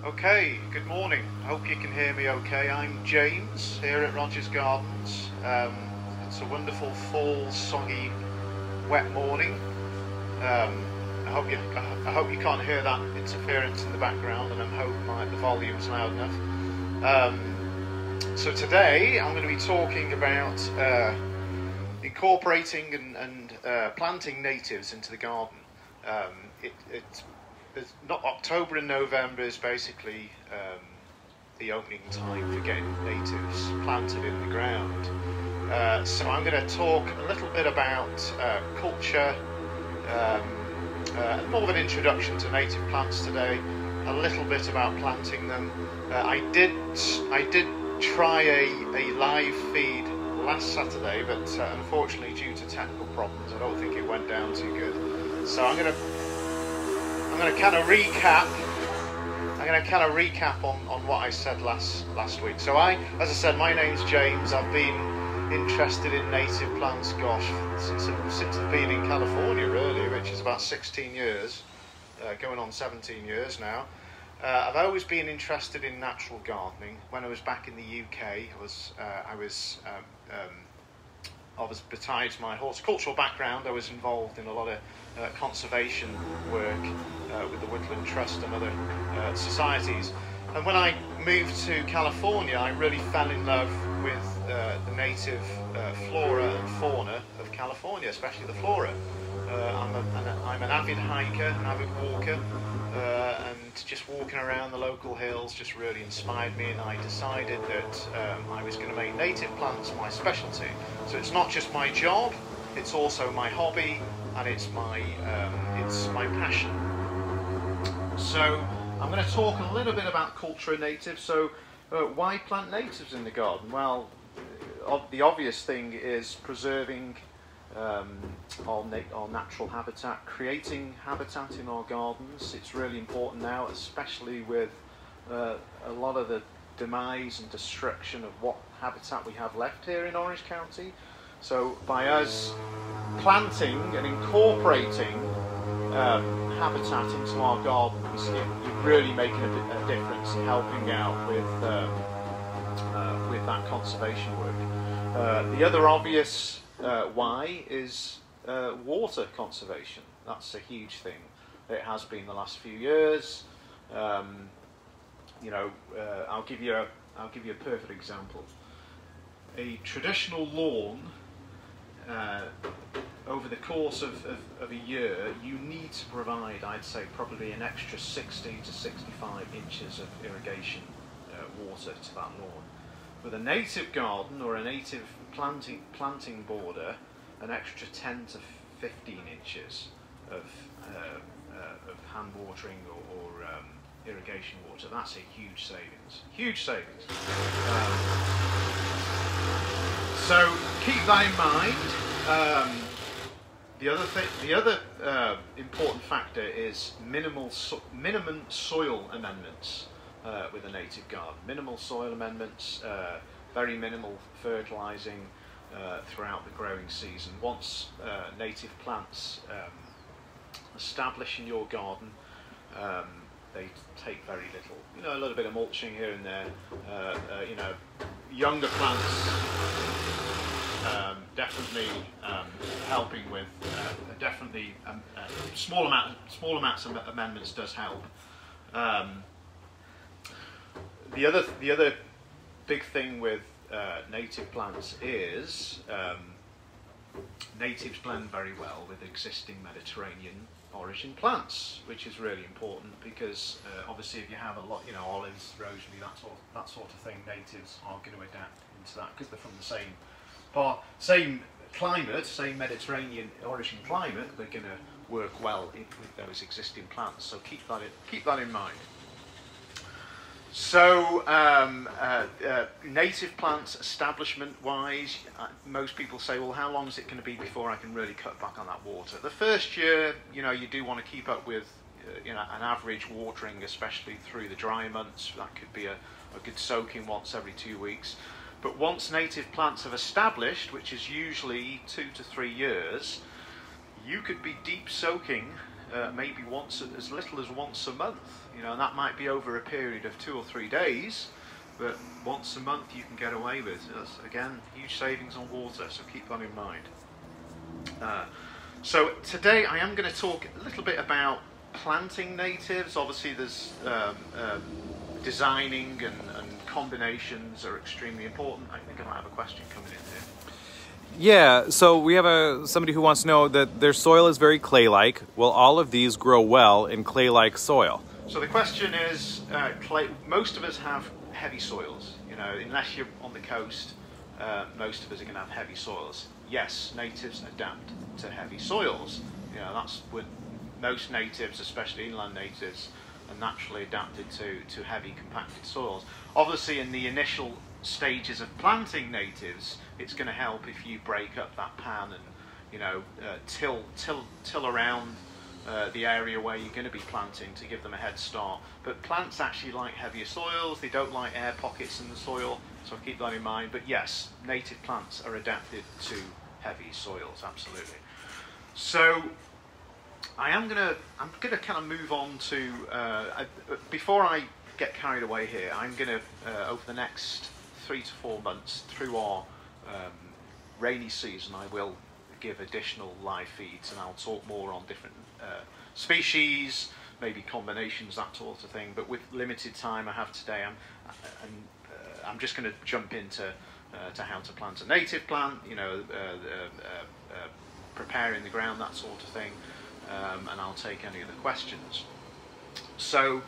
Okay, good morning. I hope you can hear me okay. I'm James here at Rogers Gardens. It's a wonderful fall, soggy, wet morning. I hope you can't hear that interference in the background, and I hope the volume's loud enough. So today I'm going to be talking about incorporating and planting natives into the garden. It's not October and November is basically the opening time for getting natives planted in the ground. So I'm going to talk a little bit about culture, more of an introduction to native plants today, a little bit about planting them. I did try a live feed last Saturday, but unfortunately due to technical problems I don't think it went down too good. So I'm going to kind of recap. On what I said last week. So as I said, my name's James. I've been interested in native plants, gosh, since I've been in California, really, which is about 16 years, going on 17 years now. I've always been interested in natural gardening. When I was back in the UK, besides my horticultural background, I was involved in a lot of conservation work with the Woodland Trust and other societies. And when I moved to California, I really fell in love with the native flora and fauna of California, especially the flora. I'm an avid hiker, an avid walker, and just walking around the local hills just really inspired me, and I decided that I was going to make native plants my specialty. So it's not just my job, it's also my hobby, and it's my passion. So I'm going to talk a little bit about culture of natives. So why plant natives in the garden? Well, the obvious thing is preserving our natural habitat, creating habitat in our gardens. It's really important now, especially with a lot of the demise and destruction of what habitat we have left here in Orange County. So by us planting and incorporating habitat into our gardens, you're really making a difference in helping out with that conservation work. The other obvious why is water conservation. That's a huge thing. It has been the last few years. I'll give you a perfect example. A traditional lawn, over the course of a year, you need to provide, I'd say, probably an extra 60 to 65 inches of irrigation water to that lawn. With a native garden or a native planting border, an extra 10 to 15 inches of hand watering or irrigation water. That's a huge savings. Huge savings. So keep that in mind. The other important factor is minimum soil amendments with a native garden. Minimal soil amendments, very minimal fertilising throughout the growing season. Once native plants establish in your garden, they take very little. A little bit of mulching here and there. Younger plants definitely helping with small amounts of amendments does help. The other big thing with native plants is natives blend very well with existing Mediterranean origin plants, which is really important because obviously if you have a lot, olives, rosemary, that sort of thing, natives are going to adapt into that because they're from the same climate, same Mediterranean origin climate. They're going to work well with those existing plants. So keep that in mind. So native plants establishment-wise, most people say, well, how long is it going to be before I can really cut back on that water? The first year, you do want to keep up with an average watering, especially through the dry months. That could be a good soaking once every 2 weeks. But once native plants have established, which is usually 2 to 3 years, you could be deep soaking maybe as little as once a month. You know, and that might be over a period of 2 or 3 days, but once a month you can get away with. That's, again, huge savings on water, so keep that in mind. So today I am going to talk a little bit about planting natives. Obviously there's designing and combinations are extremely important. I think I might have a question coming in here. Yeah, so we have somebody who wants to know that their soil is very clay-like. Will all of these grow well in clay-like soil? So the question is, clay. Most of us have heavy soils. You know, unless you're on the coast, most of us are going to have heavy soils. Yes, natives adapt to heavy soils. You know, that's what most natives, especially inland natives, are naturally adapted to heavy compacted soils. Obviously, in the initial stages of planting natives, it's going to help if you break up that pan and, you know, till around the area where you're going to be planting to give them a head start. But plants actually like heavier soils. They don't like air pockets in the soil, so keep that in mind. But yes, native plants are adapted to heavy soils, absolutely. So I'm gonna kind of move on to before I get carried away here. I'm gonna over the next 3 to 4 months through our rainy season, I will give additional live feeds, and I'll talk more on different species, maybe combinations, that sort of thing. But with limited time I have today, I'm just going to jump into to how to plant a native plant, you know, preparing the ground, that sort of thing, and I'll take any of the questions. So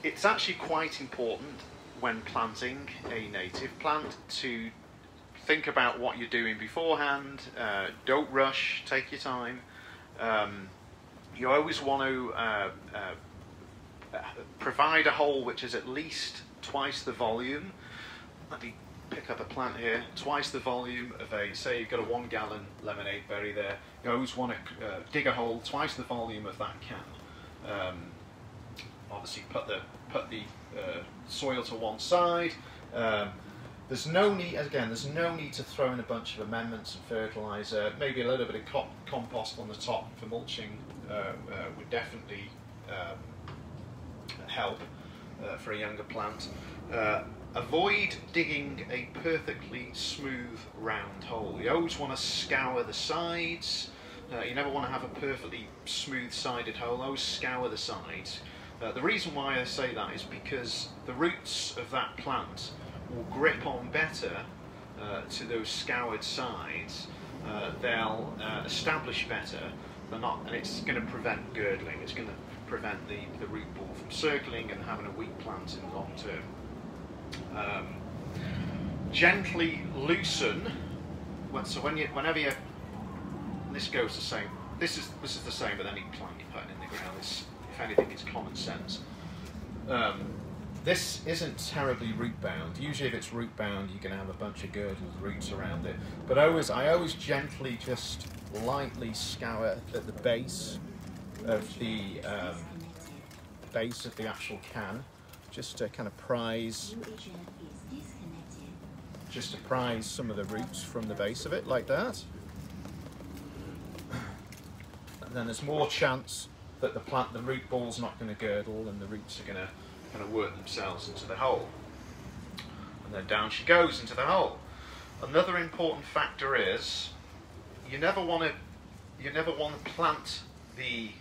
it's actually quite important when planting a native plant to think about what you're doing beforehand. Don't rush, take your time. You always want to provide a hole which is at least twice the volume. Let me pick up a plant here. Twice the volume of say you've got a 1 gallon lemonade berry there. You always want to dig a hole twice the volume of that can. Obviously put the soil to one side. There's no need to throw in a bunch of amendments and fertiliser. Maybe a little bit of compost on the top for mulching would definitely help for a younger plant. Avoid digging a perfectly smooth round hole. You always want to scour the sides. You never want to have a perfectly smooth sided hole. Always scour the sides. The reason why I say that is because the roots of that plant will grip on better to those scoured sides. They'll establish better. And it's going to prevent girdling. It's going to prevent the root ball from circling and having a weak plant in the long term. Gently loosen. Whenever you, this goes the same. This is the same with any plant you're putting in the ground. If anything, it's common sense. This isn't terribly root bound. Usually if it's root bound, you're going to have a bunch of girdled roots around it. But I always gently, just lightly scour at the base of the actual can, just to kind of prise some of the roots from the base of it, like that. And then there's more chance that the root ball's not going to girdle, and the roots are going to kind of work themselves into the hole. And then down she goes into the hole. Another important factor is you never want to plant the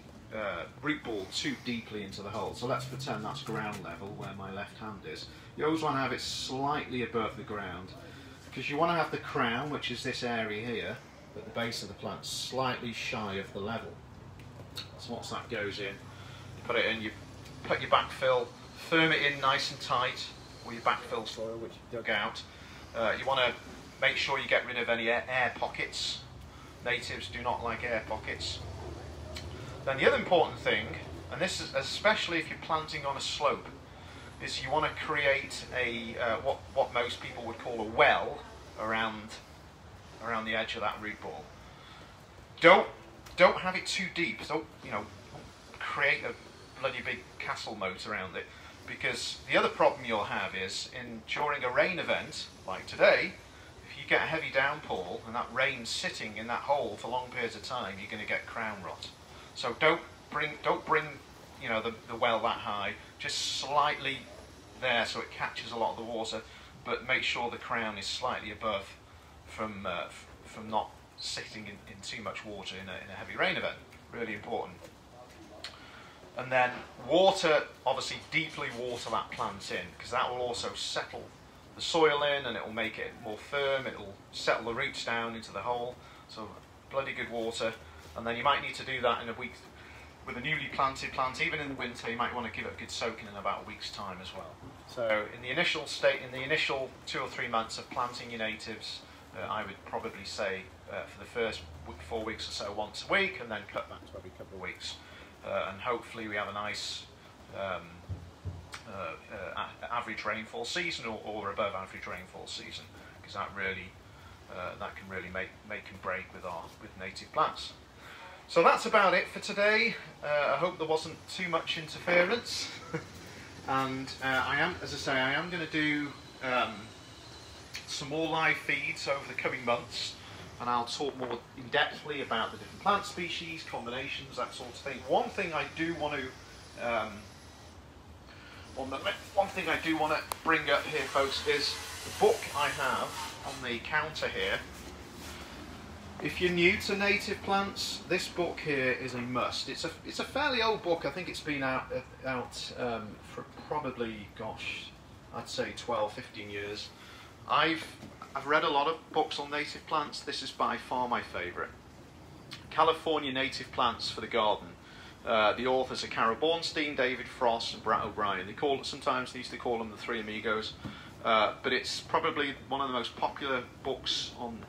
root ball too deeply into the hole. So let's pretend that's ground level where my left hand is. You always want to have it slightly above the ground, because you want to have the crown, which is this area here at the base of the plant, slightly shy of the level. So once that goes in, you put it in, you put your backfill, firm it in nice and tight with your backfill soil, which you dug out. You want to make sure you get rid of any air pockets. Natives do not like air pockets. Then the other important thing, and this is especially if you're planting on a slope, is you want to create a what most people would call a well around the edge of that root ball. Don't have it too deep. Don't create a bloody big castle moat around it, because the other problem you'll have is during a rain event like today, if you get a heavy downpour and that rain's sitting in that hole for long periods of time, you're going to get crown rot. So don't bring you know, the well that high, just slightly there so it catches a lot of the water, but make sure the crown is slightly above from not sitting in too much water in a heavy rain event. Really important. And then water, obviously deeply water that plant in, because that will also settle the soil in and it will make it more firm, it will settle the roots down into the hole. So bloody good water. And then you might need to do that in a week. With a newly planted plant, even in the winter, you might want to give it a good soaking in about a week's time as well. So in the initial 2 or 3 months of planting your natives, I would probably say for the first 4 weeks or so once a week, and then cut back to every couple of weeks. And hopefully we have a nice average rainfall season or above average rainfall season, because that really that can really make and break with native plants. So that's about it for today. I hope there wasn't too much interference. And I am going to do some more live feeds over the coming months, and I'll talk more in-depthly about the different plant species, combinations, that sort of thing. One thing I do want to bring up here, folks, is the book I have on the counter here. If you're new to native plants, this book here is a must. It's a fairly old book. I think it's been out for probably, gosh, I'd say 12, 15 years. I've read a lot of books on native plants. This is by far my favourite. California Native Plants for the Garden. The authors are Carol Bornstein, David Frost, and Brett O'Brien. Sometimes they used to call them the Three Amigos, but it's probably one of the most popular books on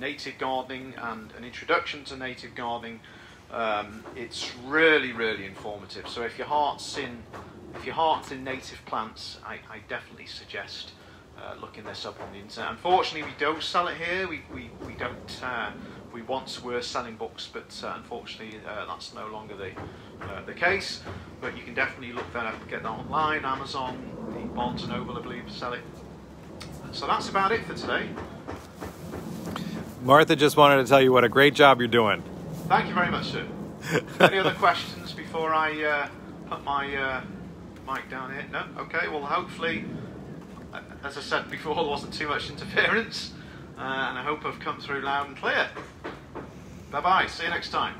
native gardening and an introduction to native gardening. It's really, really informative. So if your heart's in native plants, I definitely suggest looking this up on the internet. Unfortunately, we don't sell it here. We don't. We once were selling books, but unfortunately that's no longer the case. But you can definitely look that up, get that online, Amazon, the Barnes and Noble, I believe, sell it. So that's about it for today. Martha just wanted to tell you what a great job you're doing. Thank you very much, sir. Any other questions before I put my mic down here? No? Okay, well hopefully, as I said before, there wasn't too much interference, and I hope I've come through loud and clear. Bye-bye, see you next time.